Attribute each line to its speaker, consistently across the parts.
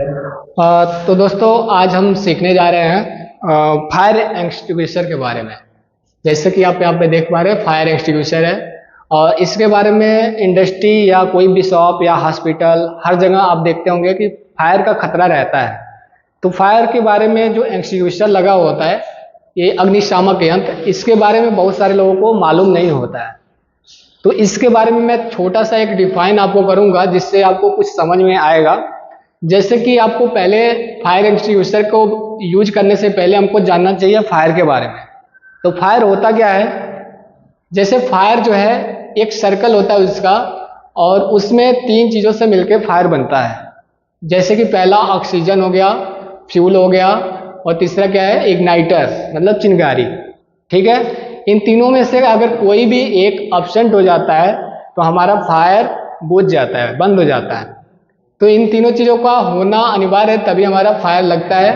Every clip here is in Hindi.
Speaker 1: तो दोस्तों आज हम सीखने जा रहे हैं फायर एक्सटिंग्विशर के बारे में। जैसे कि आप यहाँ पे देख पा रहे हैं फायर एक्सटिंग्विशर है, और इसके बारे में इंडस्ट्री या कोई भी शॉप या हॉस्पिटल हर जगह आप देखते होंगे कि फायर का खतरा रहता है। तो फायर के बारे में जो एक्सटिंग्विशर लगा होता है, ये अग्निशामक यंत्र, इसके बारे में बहुत सारे लोगों को मालूम नहीं होता है। तो इसके बारे में मैं छोटा सा एक डिफाइन आपको करूंगा जिससे आपको कुछ समझ में आएगा। जैसे कि आपको पहले फायर एक्सटिंग्विशर को यूज करने से पहले हमको जानना चाहिए फायर के बारे में। तो फायर होता क्या है? जैसे फायर जो है एक सर्कल होता है उसका, और उसमें तीन चीज़ों से मिलकर फायर बनता है। जैसे कि पहला ऑक्सीजन हो गया, फ्यूल हो गया, और तीसरा क्या है, इग्नाइटर मतलब चिंगारी। ठीक है, इन तीनों में से अगर कोई भी एक एब्सेंट हो जाता है तो हमारा फायर बुझ जाता है, बंद हो जाता है। तो इन तीनों चीज़ों का होना अनिवार्य है, तभी हमारा फायर लगता है।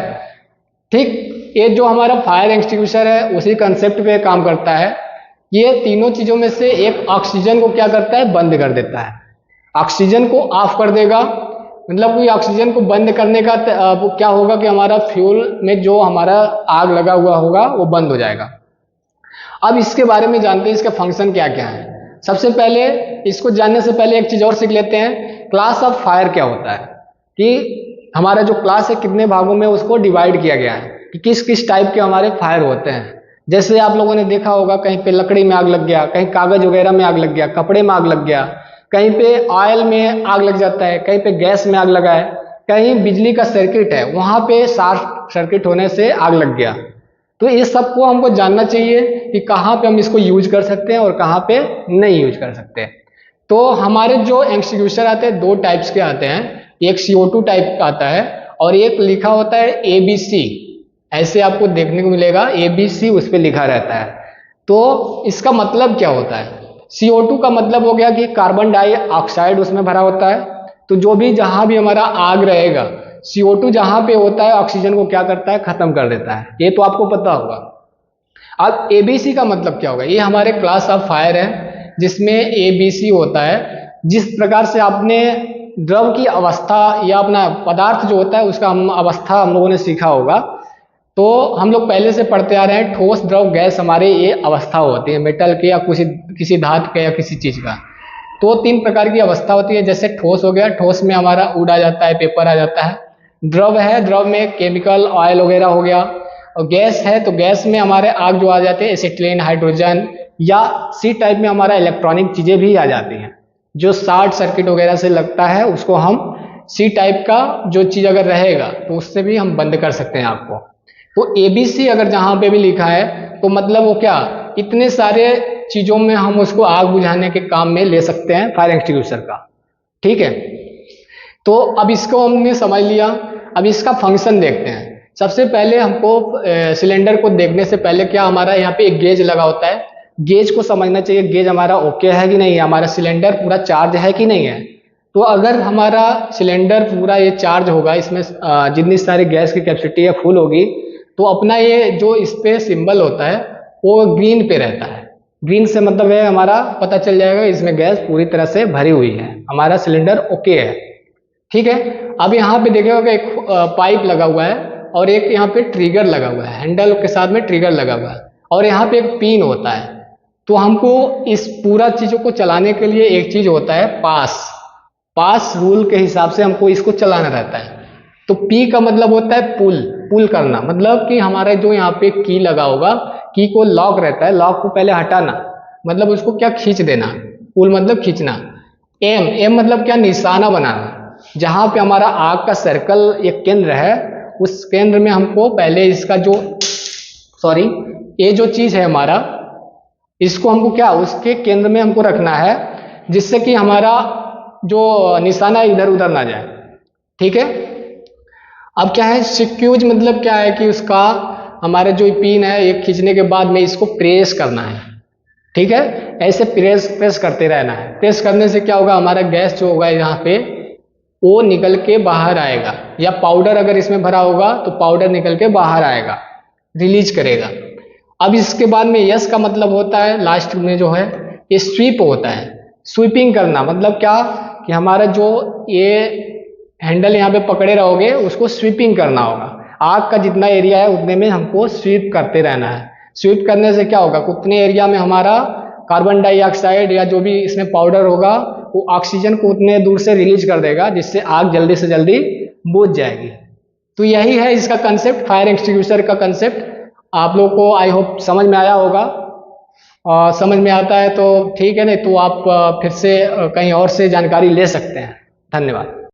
Speaker 1: ठीक, ये जो हमारा फायर एक्सटिंग्विशर है उसी कंसेप्ट पे काम करता है। ये तीनों चीज़ों में से एक ऑक्सीजन को क्या करता है, बंद कर देता है। ऑक्सीजन को ऑफ कर देगा, मतलब कि ऑक्सीजन को बंद करने का वो क्या होगा कि हमारा फ्यूल में जो हमारा आग लगा हुआ होगा वो बंद हो जाएगा। अब इसके बारे में जानते हैं इसका फंक्शन क्या क्या है। सबसे पहले इसको जानने से पहले एक चीज़ और सीख लेते हैं, क्लास ऑफ फायर क्या होता है। कि हमारा जो क्लास है कितने भागों में उसको डिवाइड किया गया है कि किस किस टाइप के हमारे फायर होते हैं। जैसे आप लोगों ने देखा होगा कहीं पे लकड़ी में आग लग गया, कहीं कागज वगैरह में आग लग गया, कपड़े में आग लग गया, कहीं पे ऑयल में आग लग जाता है, कहीं पे गैस में आग लगा है, कहीं बिजली का सर्किट है वहां पे शॉर्ट सर्किट होने से आग लग गया। तो इस सब को हमको जानना चाहिए कि कहाँ पे हम इसको यूज कर सकते हैं और कहाँ पे नहीं यूज कर सकते। तो हमारे जो एक्सटिंग्विशर आते हैं दो टाइप्स के आते हैं, एक CO2 टाइप का आता है और एक लिखा होता है ABC। ऐसे आपको देखने को मिलेगा ABC, उस पर लिखा रहता है। तो इसका मतलब क्या होता है? CO2 का मतलब हो गया कि कार्बन डाइऑक्साइड उसमें भरा होता है। तो जो भी जहां भी हमारा आग रहेगा, CO2 जहां पे होता है ऑक्सीजन को क्या करता है, खत्म कर देता है। ये तो आपको पता होगा। अब ABC का मतलब क्या होगा? ये हमारे क्लास ऑफ फायर है जिसमें ABC होता है। जिस प्रकार से आपने द्रव की अवस्था या अपना पदार्थ जो होता है उसका हम अवस्था हम लोगों ने सीखा होगा। तो हम लोग पहले से पढ़ते आ रहे हैं ठोस द्रव गैस, हमारे ये अवस्था होती है मेटल के या किसी धातु के या किसी चीज का। तो तीन प्रकार की अवस्था होती है। जैसे ठोस हो गया, ठोस में हमारा वुड आ जाता है, पेपर आ जाता है। द्रव है, द्रव में केमिकल ऑयल वगैरह हो गया। और गैस है तो गैस में हमारे आग जो आ जाते हैं एसिटिलीन, हाइड्रोजन, या सी टाइप में हमारा इलेक्ट्रॉनिक चीजें भी आ जाती हैं। जो शॉर्ट सर्किट वगैरह से लगता है उसको हम सी टाइप का जो चीज अगर रहेगा तो उससे भी हम बंद कर सकते हैं आग को। तो ABC अगर जहां पे भी लिखा है तो मतलब वो क्या, इतने सारे चीजों में हम उसको आग बुझाने के काम में ले सकते हैं फायर एक्सटिंग्विशर का। ठीक है, तो अब इसको हमने समझ लिया। अब इसका फंक्शन देखते हैं। सबसे पहले हमको सिलेंडर को देखने से पहले क्या, हमारा यहाँ पे एक गेज लगा होता है। गेज को समझना चाहिए, गेज हमारा ओके है कि नहीं है, हमारा सिलेंडर पूरा चार्ज है कि नहीं है। तो अगर हमारा सिलेंडर पूरा ये चार्ज होगा, इसमें जितनी सारी गैस की कैपेसिटी है फुल होगी, तो अपना ये जो इस पे सिंबल होता है वो ग्रीन पे रहता है। ग्रीन से मतलब है हमारा पता चल जाएगा इसमें गैस पूरी तरह से भरी हुई है, हमारा सिलेंडर ओके है। ठीक है, अब यहाँ पे देखिएगा एक पाइप लगा हुआ है और एक यहाँ पे ट्रिगर लगा हुआ है, हैंडल के साथ में ट्रिगर लगा हुआ है, और यहाँ पे एक पिन होता है। तो हमको इस पूरा चीजों को चलाने के लिए एक चीज होता है पास रूल के हिसाब से हमको इसको चलाना रहता है। तो P का मतलब होता है पुल करना, मतलब कि हमारे जो यहाँ पे की लगा होगा, की को लॉक रहता है, लॉक को पहले हटाना, मतलब उसको क्या, खींच देना। पुल मतलब खींचना। एम मतलब क्या, निशाना बनाना। जहां पे हमारा आग का सर्कल एक केंद्र है, उस केंद्र में हमको पहले इसका जो ये जो चीज है हमारा, इसको हमको क्या, उसके केंद्र में हमको रखना है, जिससे कि हमारा जो निशाना इधर उधर ना जाए। ठीक है, अब क्या है, सिक्यूज मतलब क्या है कि उसका हमारे जो पिन है ये खींचने के बाद में इसको प्रेस करना है। ठीक है, ऐसे प्रेस करते रहना है। प्रेस करने से क्या होगा, हमारा गैस जो होगा यहाँ पे वो निकल के बाहर आएगा, या पाउडर अगर इसमें भरा होगा तो पाउडर निकल के बाहर आएगा, रिलीज करेगा। अब इसके बाद में यस का मतलब होता है लास्ट में जो है ये स्वीप होता है। स्वीपिंग करना मतलब क्या कि हमारा जो ये हैंडल यहाँ पे पकड़े रहोगे, उसको स्वीपिंग करना होगा। आग का जितना एरिया है उतने में हमको स्वीप करते रहना है। स्वीप करने से क्या होगा, उतने एरिया में हमारा कार्बन डाइऑक्साइड या जो भी इसमें पाउडर होगा वो ऑक्सीजन को उतने दूर से रिलीज कर देगा, जिससे आग जल्दी से जल्दी बुझ जाएगी। तो यही है इसका कंसेप्ट, फायर एक्सटिंग्विशर का कंसेप्ट। आप लोग को आई होप समझ में आया होगा। समझ में आता है तो ठीक है, नहीं तो आप फिर से कहीं और से जानकारी ले सकते हैं। धन्यवाद।